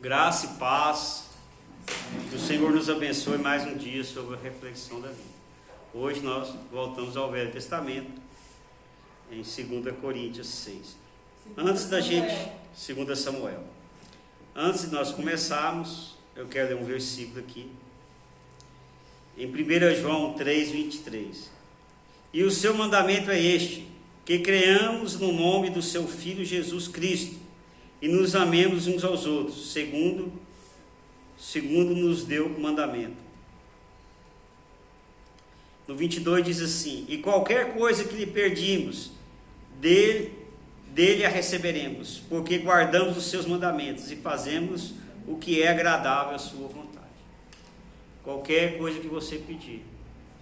Graça e paz, que o Senhor nos abençoe mais um dia sobre a reflexão da vida. Hoje nós voltamos ao Velho Testamento, em 2 Coríntios 6. Antes da gente, 2 Samuel. Antes de nós começarmos, eu quero ler um versículo aqui, em 1 João 3, 23. E o seu mandamento é este, que creamos no nome do seu Filho Jesus Cristo, e nos amemos uns aos outros, segundo nos deu o mandamento. No 22 diz assim: e qualquer coisa que lhe pedimos, dele a receberemos, porque guardamos os seus mandamentos e fazemos o que é agradável à sua vontade. Qualquer coisa que você pedir,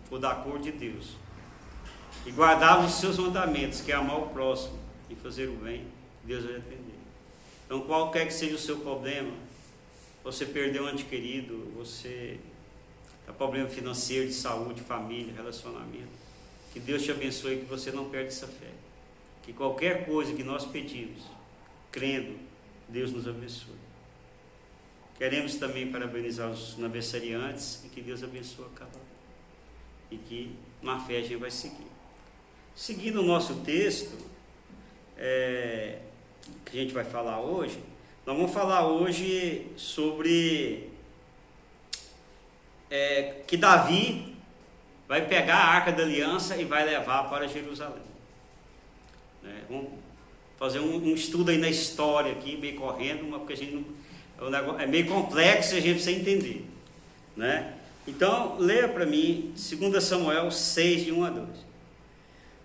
for da cor de Deus, e guardar os seus mandamentos, que é amar o próximo e fazer o bem, Deus vai atender. Então, qualquer que seja o seu problema, você perdeu um ente querido, você tem problema financeiro, de saúde, família, relacionamento, que Deus te abençoe e que você não perde essa fé. Que qualquer coisa que nós pedimos, crendo, Deus nos abençoe. Queremos também parabenizar os aniversariantes e que Deus abençoe cada um. E que na fé a gente vai seguir. Seguindo o nosso texto, que a gente vai falar hoje, nós vamos falar hoje sobre que Davi vai pegar a Arca da Aliança e vai levar para Jerusalém. Vamos fazer um estudo aí na história aqui, meio correndo, porque a gente não, é meio complexo e a gente precisa entender, né? Então, leia para mim 2 Samuel 6, de 1 a 2.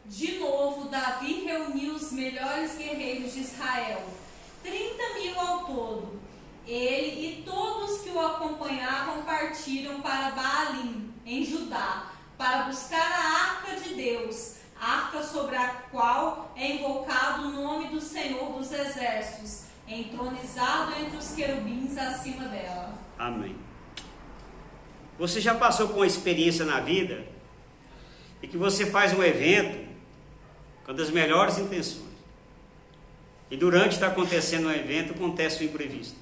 De novo, Davi reuniu os melhores guerreiros de Israel, 30.000 ao todo. Ele e todos que o acompanhavam partiram para Baalim, em Judá, para buscar a Arca de Deus, arca sobre a qual é invocado o nome do Senhor dos Exércitos, entronizado entre os querubins acima dela. Amém. Você já passou por uma experiência na vida e que você faz um evento com as melhores intenções e durante está acontecendo um evento, acontece o imprevisto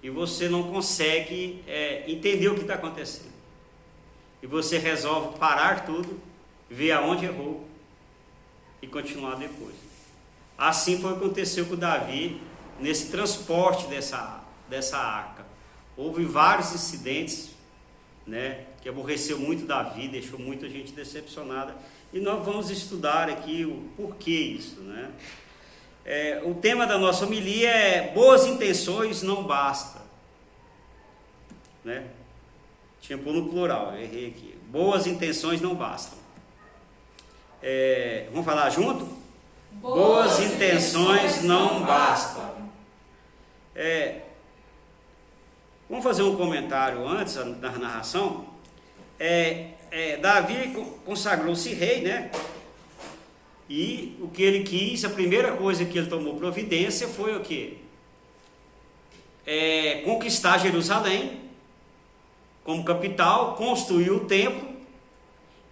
e você não consegue entender o que está acontecendo e você resolve parar tudo, ver aonde errou e continuar depois. Assim foi o que aconteceu com Davi nesse transporte dessa arca. Houve vários incidentes, né, que aborreceu muito Davi, deixou muita gente decepcionada. E nós vamos estudar aqui o porquê isso, né? O tema da nossa homilia é boas intenções não basta, né? Tinha pôr no plural, eu errei aqui. Boas intenções não bastam. Vamos falar junto? Boas intenções não bastam. Vamos fazer um comentário antes da narração. Davi consagrou-se rei, né? E o que ele quis, a primeira coisa que ele tomou providência foi o quê? Conquistar Jerusalém como capital, construir o templo,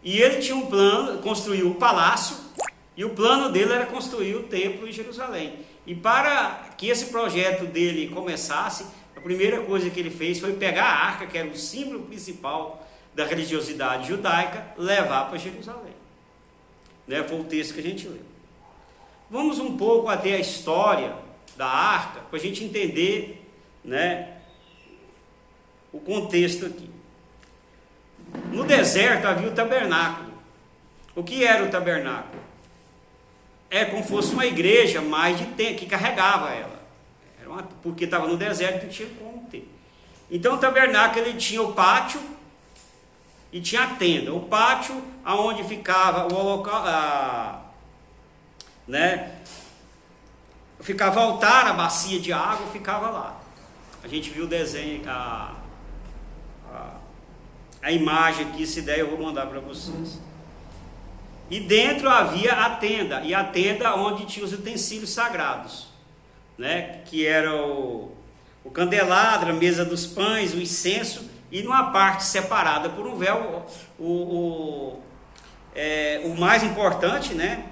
e ele tinha um plano, construiu o palácio, e o plano dele era construir o templo em Jerusalém. E para que esse projeto dele começasse, a primeira coisa que ele fez foi pegar a arca, que era o símbolo principal da religiosidade judaica, levar para Jerusalém. Né? Foi o texto que a gente leu. Vamos um pouco até a história da arca, para a gente entender, né, o contexto aqui. No deserto havia o tabernáculo. O que era o tabernáculo? Como se fosse uma igreja mais de tempo, que carregava ela. Porque estava no deserto, não tinha como ter. Então o tabernáculo ele tinha o pátio e tinha a tenda. O pátio, aonde ficava o holocausto, né? Ficava o altar, a bacia de água, ficava lá. A gente viu o desenho, a imagem aqui, se der eu vou mandar para vocês. E dentro havia a tenda, e a tenda onde tinha os utensílios sagrados, né? Que era o candelabro, a mesa dos pães, o incenso, e numa parte separada por um véu, o mais importante, né?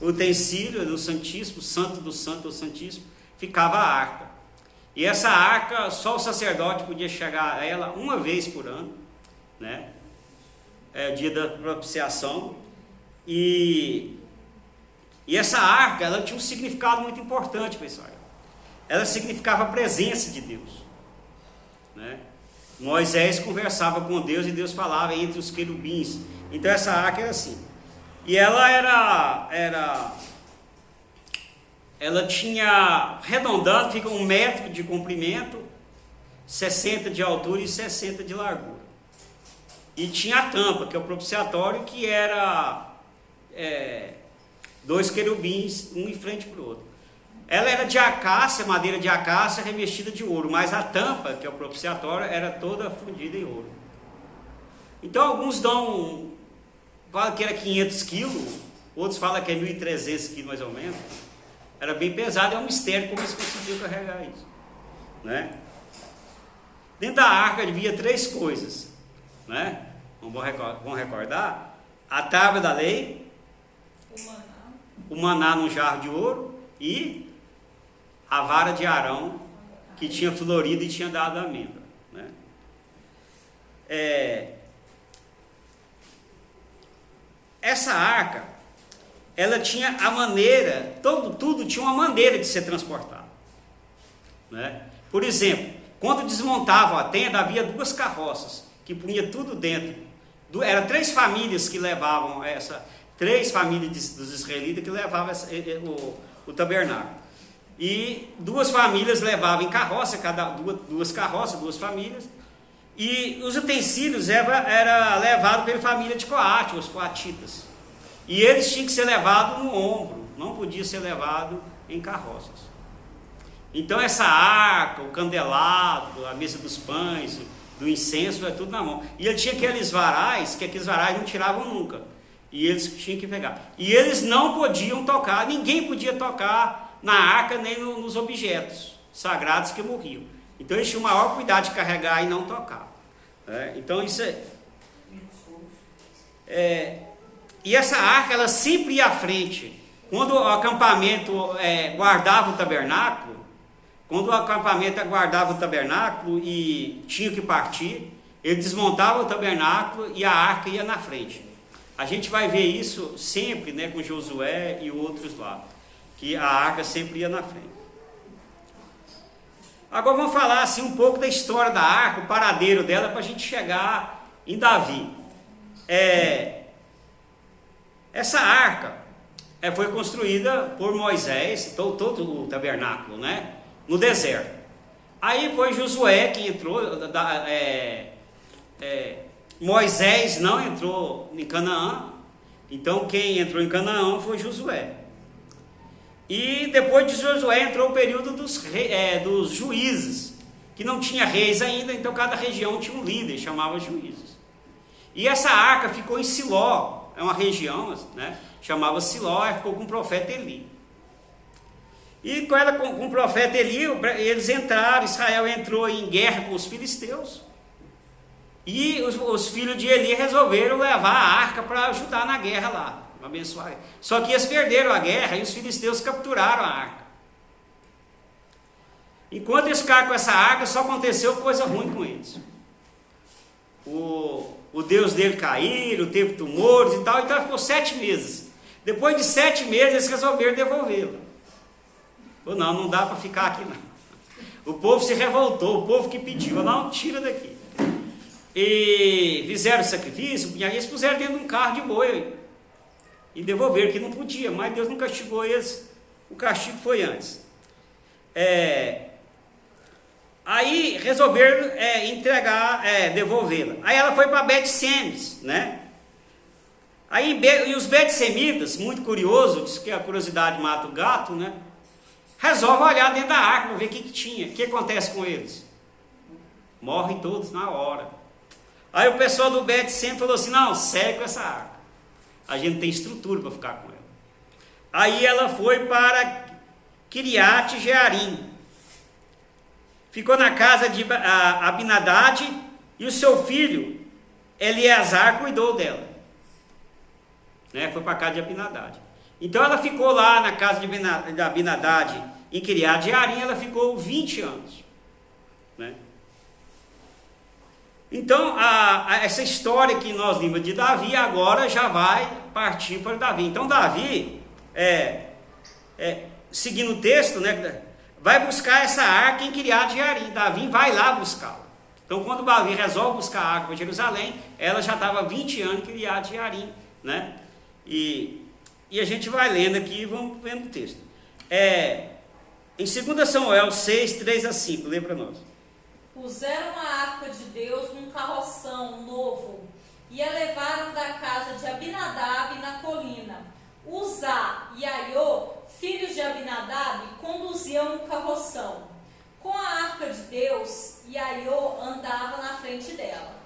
O utensílio do Santíssimo, Santo do Santo, do Santíssimo, ficava a arca. E essa arca, só o sacerdote podia chegar a ela uma vez por ano, né? É o dia da propiciação. E essa arca, ela tinha um significado muito importante, pessoal. Ela significava a presença de Deus, né? Moisés conversava com Deus e Deus falava entre os querubins. Então essa arca era assim. E ela ela tinha, arredondando, fica 1 metro de comprimento, 60 de altura e 60 de largura. E tinha a tampa, que é o propiciatório, que era 2 querubins, um em frente para o outro. Ela era de acácia, madeira de acácia revestida de ouro, mas a tampa, que é o propiciatório, era toda fundida em ouro. Então alguns falam que era 500 quilos, outros falam que é 1.300 quilos mais ou menos. Era bem pesado, é um mistério como eles conseguiam carregar isso, né? Dentro da arca havia 3 coisas, né? Vamos recordar: a tábua da lei, o maná num jarro de ouro e a vara de Arão, que tinha florido e tinha dado amêndoa, né? Essa arca, ela tinha a maneira, tudo tinha uma maneira de ser transportado, né? Por exemplo, quando desmontavam a tenda, havia 2 carroças que punha tudo dentro. Eram 3 famílias que levavam 3 famílias dos israelitas que levavam o tabernáculo. E 2 famílias levavam em carroça, duas carroças, 2 famílias. E os utensílios era levado pela família de Coate, os coatitas. E eles tinham que ser levados no ombro, não podia ser levado em carroças. Então essa arca, o candelabro, a mesa dos pães, do incenso, é tudo na mão. E ele tinha aqueles varais, que aqueles varais não tiravam nunca. E eles tinham que pegar. E eles não podiam tocar, ninguém podia tocar na arca nem nos objetos sagrados que morriam. Então eles tinham o maior cuidado de carregar e não tocar. Então isso e essa arca, ela sempre ia à frente. Quando o acampamento guardava o tabernáculo, e tinha que partir, ele desmontava o tabernáculo e a arca ia na frente. A gente vai ver isso sempre, né, com Josué e outros lá, que a arca sempre ia na frente. Agora vamos falar assim um pouco da história da arca, o paradeiro dela, para a gente chegar em Davi. Essa arca foi construída por Moisés, todo o tabernáculo, né, no deserto. Aí foi Josué que entrou, Moisés não entrou em Canaã, então quem entrou em Canaã foi Josué. E depois de Josué entrou o período dos juízes, que não tinha reis ainda, então cada região tinha um líder, chamava juízes. E essa arca ficou em Siló, é uma região, né, chamava Siló, ficou com o profeta Eli. E com o profeta Eli, eles entraram, Israel entrou em guerra com os filisteus. E os filhos de Eli resolveram levar a arca para ajudar na guerra lá, para abençoar. Só que eles perderam a guerra e os filisteus capturaram a arca. Enquanto eles ficaram com essa arca, só aconteceu coisa ruim com eles. O Deus dele caiu, teve tumores e tal, então ficou 7 meses. Depois de 7 meses, eles resolveram devolvê-la. Não dá para ficar aqui não. O povo se revoltou, o povo que pediu, não, tira daqui. E fizeram o sacrifício, e aí eles puseram dentro de um carro de boi e devolveram, que não podia, mas Deus não castigou eles, o castigo foi antes. Aí resolveram devolvê-la. Aí ela foi para Bet-Semes, né? E os Bet-Semitas, muito curiosos, diz que a curiosidade mata o gato, né? Resolvem olhar dentro da arca para ver o que tinha. O que acontece com eles? Morrem todos na hora. Aí o pessoal do Bet-Semes falou assim: não, segue com essa arca. A gente tem estrutura para ficar com ela. Aí ela foi para Kiriat Jearim. Ficou na casa de Abinadad e o seu filho Eleazar cuidou dela. Foi para a casa de Abinadad. Então ela ficou lá na casa de Abinadad, em Kiriat Jearim, ela ficou 20 anos. né? Então, essa história que nós vimos de Davi agora já vai partir para Davi. Então, Davi, seguindo o texto, né, vai buscar essa arca em Kiriat Jearim. Davi vai lá buscá-la. Então, quando Davi resolve buscar a arca para Jerusalém, ela já estava 20 anos em Kiriat Jearim, né? E a gente vai lendo aqui e vamos vendo o texto. Em 2 Samuel 6, 3 a 5, lê para nós. Puseram a arca de Deus num carroção novo e a levaram da casa de Abinadab na colina. Uzá e Aiô, filhos de Abinadab, conduziam o carroção. Com a arca de Deus, Aiô andava na frente dela.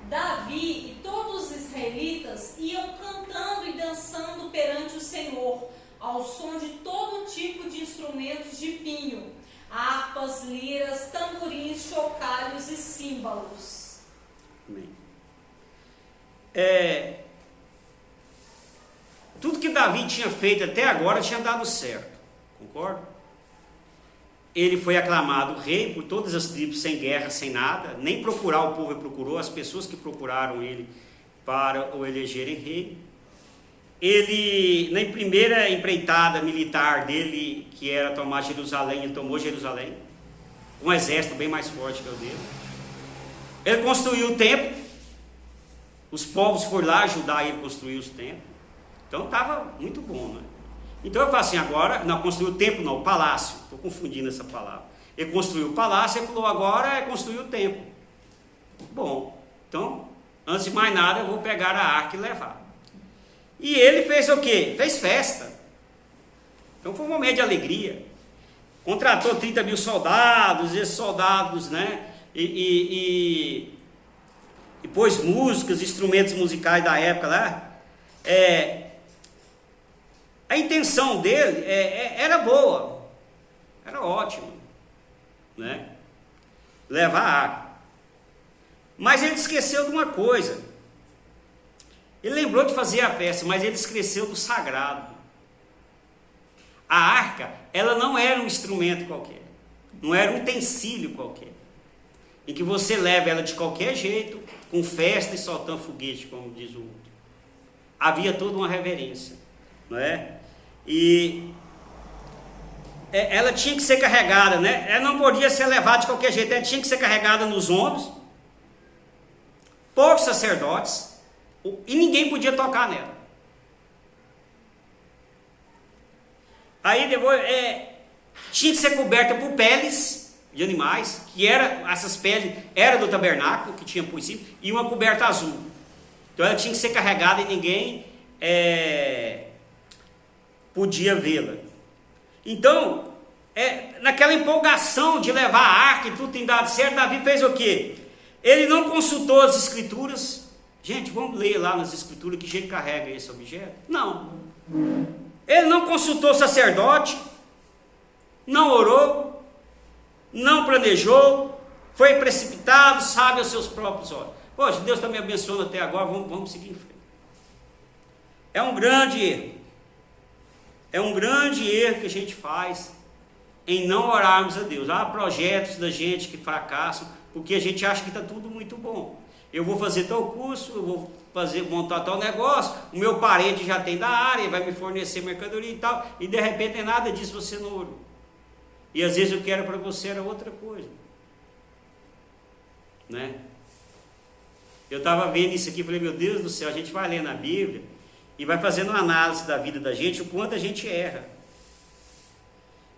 Davi e todos os israelitas iam cantando e dançando perante o Senhor, ao som de todo tipo de instrumentos de pinho, harpas, liras, tamborins, chocalhos e símbolos. Amém. Tudo que Davi tinha feito até agora tinha dado certo, concorda? Ele foi aclamado rei por todas as tribos, sem guerra, sem nada, nem procurar o povo ele procurou, as pessoas que procuraram ele para o elegerem rei. Ele, na primeira empreitada militar dele, que era tomar Jerusalém, ele tomou Jerusalém, com um exército bem mais forte que o dele. Ele construiu o templo, os povos foram lá ajudar ele a construir os templos, então estava muito bom, né? Então eu falo assim, agora, não, construiu o templo não, o palácio, estou confundindo essa palavra. Ele construiu o palácio e falou, agora é construir o templo. Bom, então, antes de mais nada, eu vou pegar a arca e levar. E ele fez o quê? Fez festa. Então foi um momento de alegria. Contratou 30 mil soldados, esses soldados, né? E pôs músicas, instrumentos musicais da época lá. A intenção dele era boa, era ótima, né? Levar a arca. Mas ele esqueceu de uma coisa. Ele lembrou de fazer a festa, mas ele esqueceu do sagrado. A arca, ela não era um instrumento qualquer, não era um utensílio qualquer, em que você leva ela de qualquer jeito, com festa e soltando foguete, como diz o outro. Havia toda uma reverência, não é? E ela tinha que ser carregada, né? Ela não podia ser levada de qualquer jeito, ela tinha que ser carregada nos ombros por sacerdotes, e ninguém podia tocar nela. Aí depois tinha que ser coberta por peles de animais, que essas peles eram do tabernáculo, que tinha por cima, e uma coberta azul. Então ela tinha que ser carregada e ninguém podia vê-la. Então, naquela empolgação de levar a arca e tudo tem dado certo, Davi fez o quê? Ele não consultou as escrituras. Gente, vamos ler lá nas escrituras que jeito carrega esse objeto? Não. Ele não consultou o sacerdote, não orou, não planejou, foi precipitado, sabe aos seus próprios olhos. Poxa, Deus está me abençoando até agora, vamos seguir em frente. É um grande erro. É um grande erro que a gente faz em não orarmos a Deus. Há projetos da gente que fracassam porque a gente acha que está tudo muito bom. Eu vou fazer tal curso, eu vou montar tal negócio, o meu parente já tem da área, vai me fornecer mercadoria e tal, e de repente é nada disso, você não orou. E às vezes o que era para você era outra coisa, né? Eu estava vendo isso aqui e falei, meu Deus do céu, a gente vai ler na Bíblia e vai fazendo uma análise da vida da gente, o quanto a gente erra.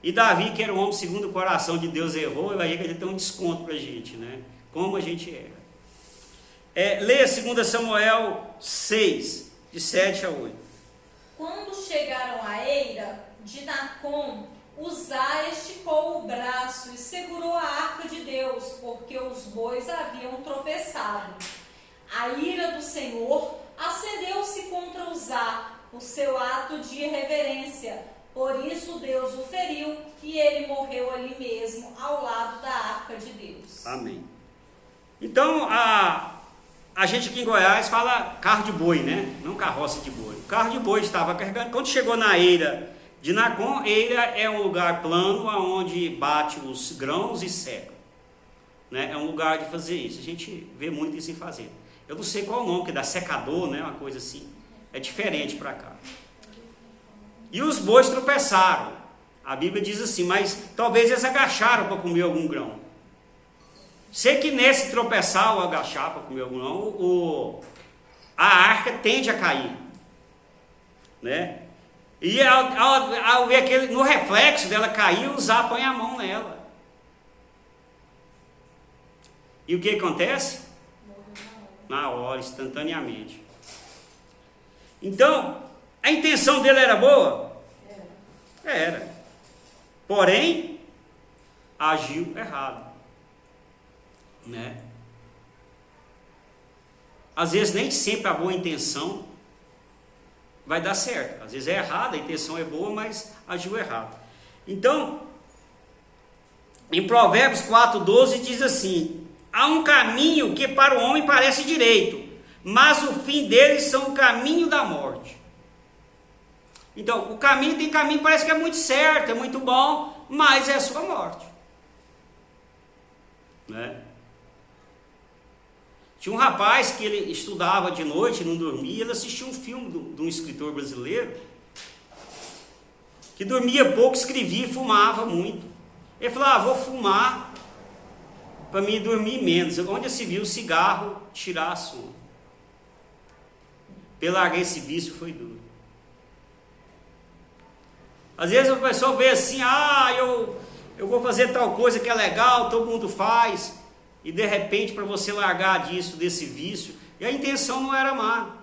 E Davi, que era um homem segundo o coração de Deus, errou, e vai ver que ele tem um desconto para a gente, né? Como a gente erra. Leia 2 Samuel 6, de 7 a 8. Quando chegaram à eira de Nacon, Uzá esticou o braço e segurou a arca de Deus, porque os bois haviam tropeçado. A ira do Senhor acendeu-se contra Uzá, o seu ato de irreverência. Por isso Deus o feriu e ele morreu ali mesmo, ao lado da arca de Deus. Amém. Então, a gente aqui em Goiás fala carro de boi, né? Não carroça de boi. O carro de boi estava carregando. Quando chegou na eira de Nacon, eira é um lugar plano onde bate os grãos e seca. né, é um lugar de fazer isso. A gente vê muito isso em fazenda. Eu não sei qual o nome, que dá secador, né, uma coisa assim. É diferente para cá. E os bois tropeçaram. A Bíblia diz assim, mas talvez eles agacharam para comer algum grão. Sei que nesse tropeçar ou agachar para comer algum grão, a arca tende a cair, né? E ao ver aquele, no reflexo dela cair, Uzá põe a mão nela. E o que acontece? Na hora, instantaneamente. Então, a intenção dele era boa? Era. Porém, agiu errado, né? Às vezes nem sempre a boa intenção vai dar certo. Às vezes é errado, a intenção é boa, mas agiu errado. Então, em Provérbios 4:12 diz assim: há um caminho que para o homem parece direito, mas o fim deles são o caminho da morte. Então, o caminho tem caminho que parece que é muito certo, é muito bom, mas é a sua morte, né? Tinha um rapaz que ele estudava de noite, não dormia, ele assistia um filme de um escritor brasileiro, que dormia pouco, escrevia e fumava muito. Ele falou, vou fumar para mim dormir menos. Onde se viu o cigarro tirar a sono. Pela largar esse vício foi duro. Às vezes o pessoal vê assim, eu vou fazer tal coisa que é legal, todo mundo faz, e de repente para você largar desse vício, e a intenção não era má,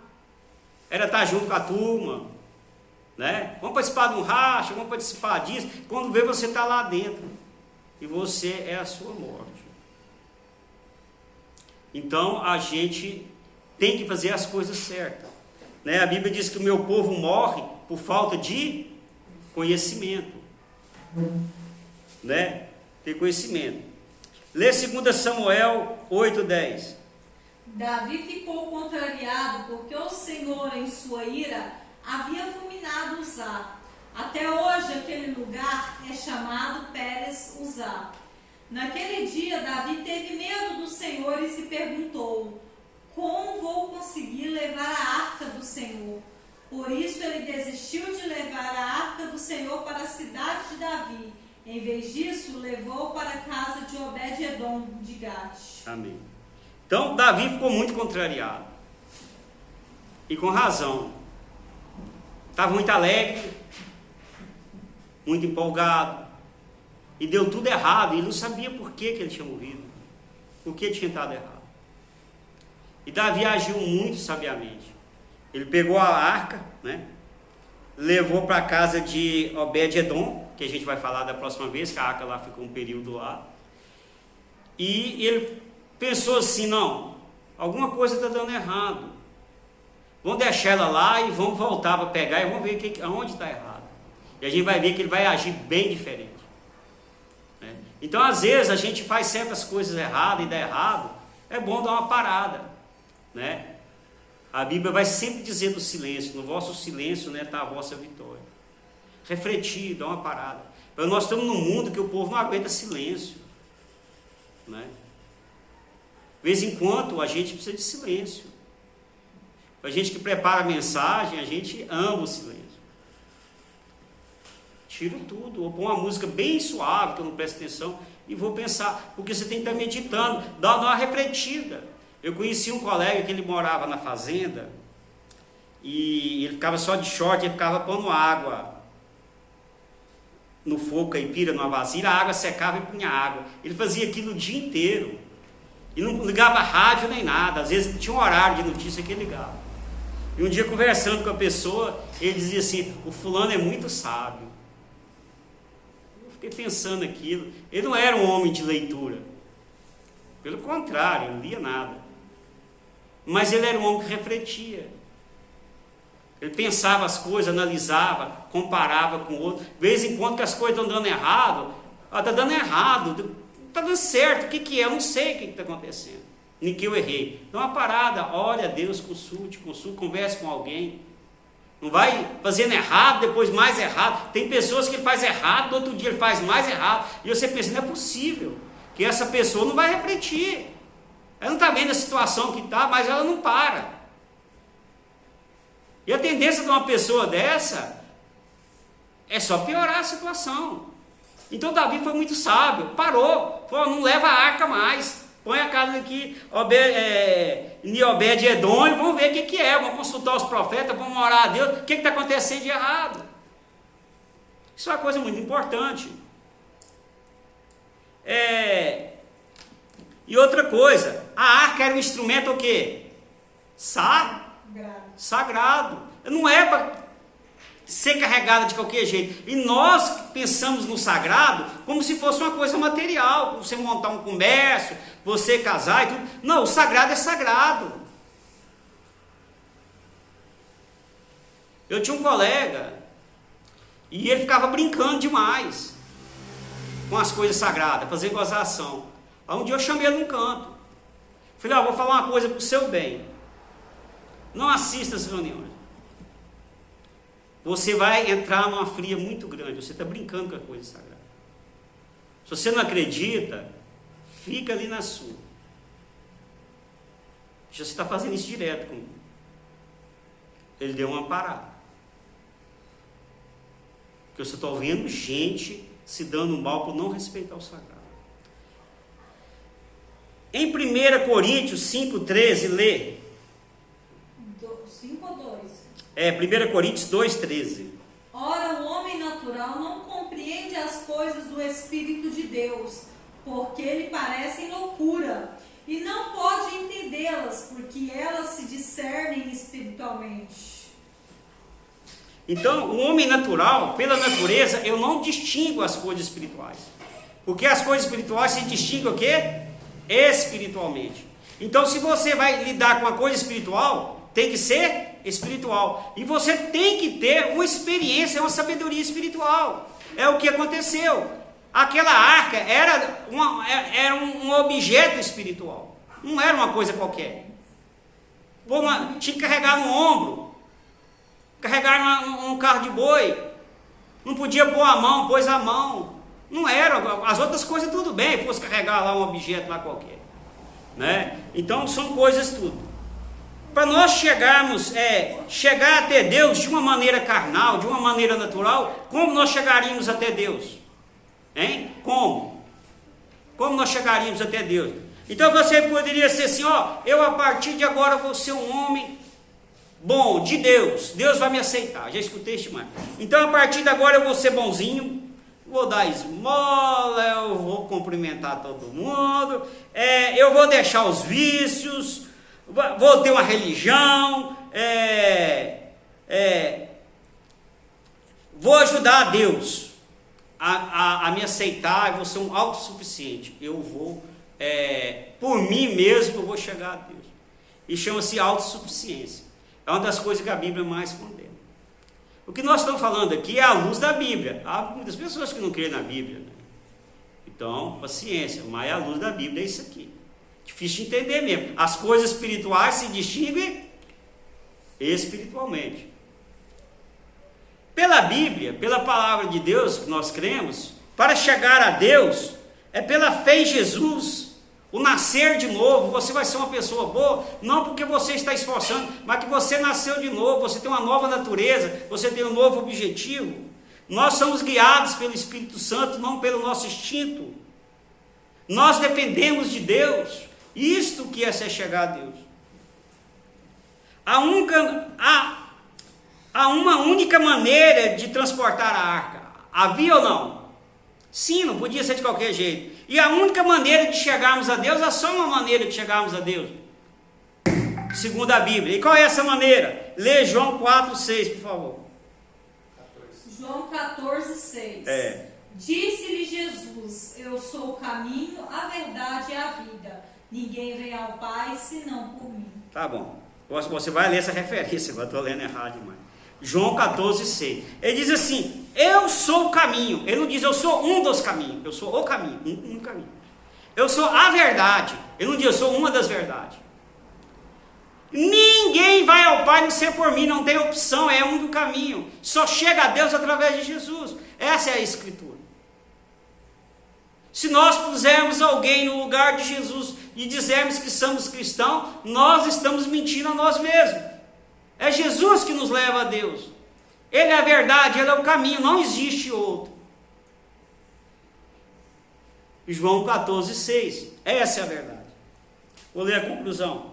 era estar junto com a turma, né? Vamos participar de um racha, vamos participar disso, quando vê você está lá dentro, e você é a sua morte. Então a gente tem que fazer as coisas certas, né? A Bíblia diz que o meu povo morre por falta de conhecimento, né? Ter conhecimento. Lê 2 Samuel 8:10. Davi ficou contrariado porque o Senhor em sua ira havia fulminado Uzá. Até hoje aquele lugar é chamado Pérez Uzá. Naquele dia Davi teve medo do Senhor e se perguntou: como vou conseguir levar a arca do Senhor? Por isso ele desistiu de levar a arca do Senhor para a cidade de Davi. Em vez disso, levou para a casa de Obed-edom de Gate. Amém. Então, Davi ficou muito contrariado. E com razão. Estava muito alegre, muito empolgado. E deu tudo errado. E ele não sabia por que ele tinha morrido. Por que tinha dado errado. E Davi agiu muito sabiamente. Ele pegou a arca, né? Levou para a casa de Obed-edom, que a gente vai falar da próxima vez, que a arca lá ficou um período lá. E ele pensou assim, não, alguma coisa está dando errado. Vamos deixar ela lá e vamos voltar para pegar e vamos ver aonde está errado. E a gente vai ver que ele vai agir bem diferente, né? Então, às vezes, a gente faz certas coisas erradas e dá errado, é bom dar uma parada, né? A Bíblia vai sempre dizer do silêncio, no vosso silêncio, né, está a vossa vitória. Refletir, dar uma parada. Mas nós estamos num mundo que o povo não aguenta silêncio, né? De vez em quando a gente precisa de silêncio. A gente que prepara a mensagem, a gente ama o silêncio. Tiro tudo, ou põe uma música bem suave, que eu não presto atenção, e vou pensar, porque você tem que estar meditando, dá uma refletida. Eu conheci um colega que ele morava na fazenda, e ele ficava só de short, ele ficava pondo água no fogo caipira, numa vasilha, a água secava e punha água. Ele fazia aquilo o dia inteiro, e não ligava rádio nem nada, às vezes tinha um horário de notícia que ele ligava. E um dia, conversando com a pessoa, ele dizia assim, o fulano é muito sábio. Eu fiquei pensando aquilo. Ele não era um homem de leitura, pelo contrário, ele não lia nada, mas ele era um homem que refletia. Ele pensava as coisas, analisava, comparava com o outro. De vez em quando que as coisas estão dando errado, está dando errado, está dando certo, o que é? Eu não sei o que está acontecendo, nem que eu errei. Dá uma parada, olha a Deus, consulte, converse com alguém. Não vai fazendo errado, depois mais errado. Tem pessoas que ele faz errado, no outro dia ele faz mais errado, e você pensa, não é possível. que essa pessoa não vai refletir. Ela não está vendo a situação que está, mas ela não para. E a tendência de uma pessoa dessa é só piorar a situação. Então Davi foi muito sábio, parou, falou, não leva a arca mais, põe a casa aqui em Obed-Edom e vamos ver o que é, vamos consultar os profetas, vamos orar a Deus, o que está acontecendo de errado. Isso é uma coisa muito importante. E outra coisa, a arca era um instrumento o quê? Sagrado. Não é para ser carregada de qualquer jeito. E nós pensamos no sagrado como se fosse uma coisa material, você montar um comércio, você casar e tudo. Não, o sagrado é sagrado. Eu tinha um colega e ele ficava brincando demais com as coisas sagradas, fazendo gozação. Aí um dia eu chamei ele num canto. Falei, vou falar uma coisa para o seu bem. Não assista as reuniões. Você vai entrar numa fria muito grande. Você está brincando com a coisa sagrada. Se você não acredita, fica ali na sua. Você está fazendo isso direto comigo. Ele deu uma parada. Porque eu estou vendo gente se dando mal por não respeitar o sagrado. Em 1 Coríntios 5,13, lê. 5 ou 2? 1 Coríntios 2,13. Ora, o homem natural não compreende as coisas do Espírito de Deus, porque lhe parecem loucura, e não pode entendê-las, porque elas se discernem espiritualmente. Então, o homem natural, pela natureza, eu não distingo as coisas espirituais. Porque as coisas espirituais se distinguem o quê? Espiritualmente. Então, se você vai lidar com a coisa espiritual, tem que ser espiritual. E você tem que ter uma experiência, uma sabedoria espiritual. É o que aconteceu. Aquela arca era um objeto espiritual. Não era uma coisa qualquer. Tinha que carregar no ombro. Carregar num carro de boi. Não podia pôr a mão, pôs a mão. Não era. As outras coisas tudo bem, fosse carregar lá um objeto lá qualquer. Né? Então são coisas tudo. Para nós chegar até Deus de uma maneira carnal, de uma maneira natural, como nós chegaríamos até Deus? Hein? Como? Como nós chegaríamos até Deus? Então você poderia ser assim, eu a partir de agora vou ser um homem bom, de Deus. Deus vai me aceitar. Já escutei isso mais. Então a partir de agora eu vou ser bonzinho, vou dar esmola, eu vou cumprimentar todo mundo, eu vou deixar os vícios, vou ter uma religião, vou ajudar a Deus a me aceitar, eu vou ser um autossuficiente. Eu vou, por mim mesmo, eu vou chegar a Deus. E chama-se autossuficiência. É uma das coisas que a Bíblia mais condena. O que nós estamos falando aqui é a luz da Bíblia. Há muitas pessoas que não creem na Bíblia, né? Então, paciência, mas a luz da Bíblia é isso aqui. Difícil de entender mesmo. As coisas espirituais se distinguem espiritualmente. Pela Bíblia, pela palavra de Deus que nós cremos, para chegar a Deus, é pela fé em Jesus. O nascer de novo, você vai ser uma pessoa boa, não porque você está esforçando, mas que você nasceu de novo, você tem uma nova natureza, você tem um novo objetivo. Nós somos guiados pelo Espírito Santo, não pelo nosso instinto. Nós dependemos de Deus, isto que é ser chegar a Deus. Há uma única maneira de transportar a arca, havia ou não? Sim, não podia ser de qualquer jeito. E a única maneira de chegarmos a Deus, é só uma maneira de chegarmos a Deus, segundo a Bíblia. E qual é essa maneira? Lê João 4,6, por favor. João 14,6. Disse-lhe Jesus: eu sou o caminho, a verdade e a vida. Ninguém vem ao Pai senão por mim. Tá bom. Você vai ler essa referência, eu estou lendo errado demais. João 14,6. Ele diz assim: eu sou o caminho. Ele não diz eu sou um dos caminhos. Eu sou o caminho, um caminho. Eu sou a verdade. Ele não diz eu sou uma das verdades. Ninguém vai ao Pai não ser por mim. Não tem opção, é um do caminho. Só chega a Deus através de Jesus. Essa é a Escritura. Se nós pusermos alguém no lugar de Jesus e dizermos que somos cristãos, nós estamos mentindo a nós mesmos. É Jesus que nos leva a Deus. Ele é a verdade, Ele é o caminho, não existe outro. João 14,6. Essa é a verdade. Vou ler a conclusão.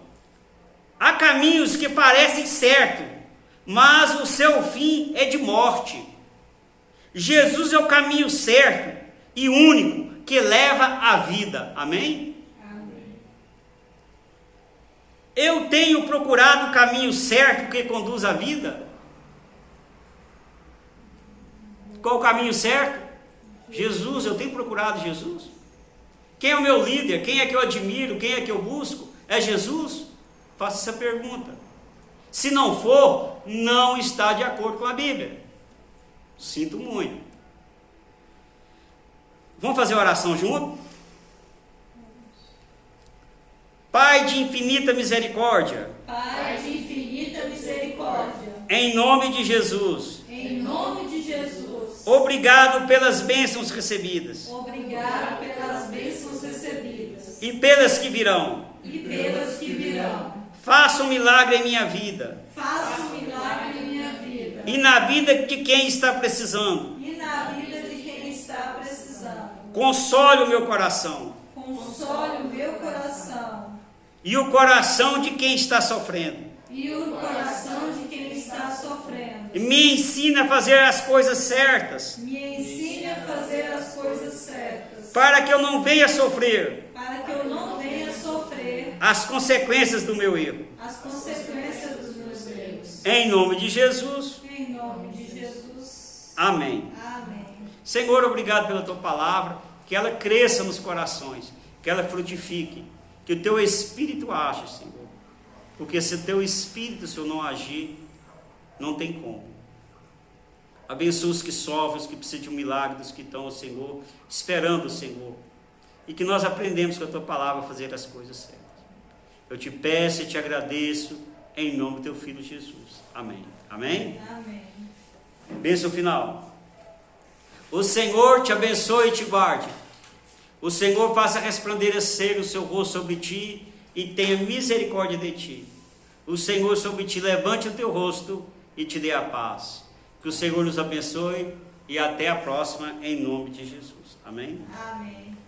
Há caminhos que parecem certos, mas o seu fim é de morte. Jesus é o caminho certo e único que leva à vida. Amém? Amém. Eu tenho procurado o caminho certo que conduz à vida. Qual o caminho certo? Jesus. Eu tenho procurado Jesus. Quem é o meu líder? Quem é que eu admiro? Quem é que eu busco? É Jesus? Faça essa pergunta. Se não for, não está de acordo com a Bíblia. Sinto muito. Vamos fazer a oração junto? Pai de infinita misericórdia. Pai de infinita misericórdia. Em nome de Jesus. Em nome de Jesus. Obrigado pelas bênçãos recebidas. Obrigado pelas bênçãos recebidas. E pelas que virão. E pelas que virão. Faça um milagre em minha vida. Faça um milagre em minha vida. E na vida de quem está precisando. E na vida de quem está precisando. Console o meu coração. Console o meu coração. E o coração de quem está sofrendo. E o coração de quem está sofrendo. Me ensina a fazer as coisas certas. Me ensine a fazer as coisas certas. Para que eu não venha sofrer Para que eu não venha sofrer as consequências do meu erro. as consequências dos meus erros. Em nome de Jesus. Em nome de Jesus. Amém. Amém. Senhor, obrigado pela tua palavra. Que ela cresça nos corações. Que ela frutifique. Que o teu Espírito age, Senhor. Porque se o teu Espírito, Senhor, não agir, não tem como. Abençoa os que sofrem, os que precisam de um milagre, os que estão, Senhor, esperando, Senhor. E que nós aprendemos com a tua palavra a fazer as coisas certas. Eu te peço e te agradeço em nome do teu Filho Jesus. Amém. Amém? Amém. Bênção final. O Senhor te abençoe e te guarde. O Senhor faça resplandecer o seu rosto sobre ti e tenha misericórdia de ti. O Senhor sobre ti levante o teu rosto e te dê a paz. Que o Senhor nos abençoe e até a próxima, em nome de Jesus. Amém? Amém.